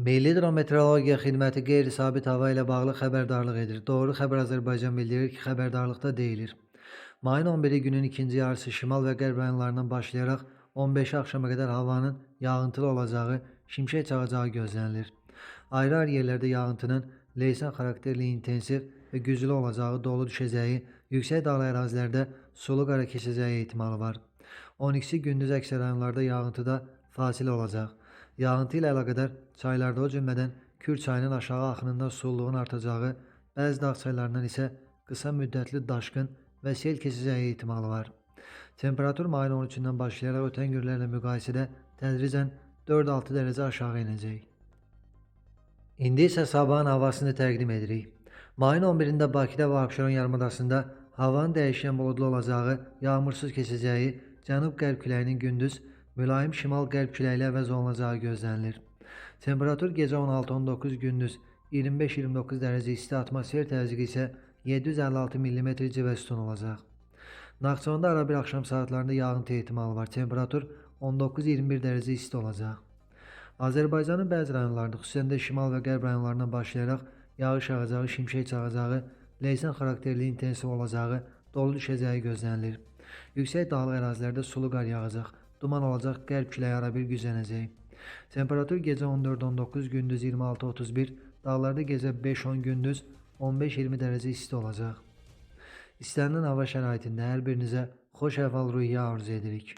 Milli Hidrometeorologiya Xidməti qeyri-sabit hava ilə bağlı xəbərdarlıq edir. Doğru xəbər Azərbaycan bildirir ki, xəbərdarlıqda deyilir. Mayın 11-i günün ikinci yarısı şimal və qərb rayonlarından başlayaraq 15-i axşama qədər havanın yağıntılı olacağı, şimşək çaxacağı gözlənilir. Ayrı-ayrı yerlərdə yağıntının leysan xarakterli intensiv və güclü olacağı, dolu düşəcəyi, yüksək dağlı ərazilərdə sulu qara keçəcəyi ehtimalı var. 12-si gündüz əksər rayonlarda yağıntıda fasilə olacaq. Yağıntı ilə əlaqədar çaylarda, o cümlədən Kür çayının aşağı axınında sululuğun artacağı, bəzi dağ çaylarından isə qısa müddətli daşqın və sel keçəcəyi ehtimalı var. Temperatur mayın 13-dən başlayaraq ötən günlərlə müqayisədə tədricən 4-6 dərəcə aşağı enəcək. İndi isə sabahın havasını təqdim edirik. Mayın 11-də Bakıda və Abşeron yarımadasında havanın dəyişkən buludlu olacağı, yağmursuz keçəcəyi, cənub-qərb küləyinin gündüz mülayim şimal-qərb küləyi əvəz olunacağı gözlənilir. Temperatur gecə 16-19, gündüz 25-29 dərəcə isti, atmosfer təzyiqi isə 756 mm civə sütun olacaq. Naxçıvanda arabir axşam saatlarında yağıntı ehtimalı var. Temperatur 19-21 dərəcə isti olacaq. Azərbaycanın bəzi rayonlarında, xüsusən də şimal və qərb rayonlarından başlayaraq yağış yağacağı, şimşək çaxacağı, leysan xarakterli intensiv olacağı, dolu düşəcəyi gözlənilir. Yüksək dağlıq ərazilərdə sulu qar yağacaq, duman olacaq, qərb küləyi arabir güclənəcək. Temperatur gecə 14-19, gündüz 26-31, dağlarda gecə 5-10, gündüz 15-20 dərəcə isti olacaq. İstənilən hava şəraitində hər birinizə xoş əhval-ruhiyyə arzu edirik.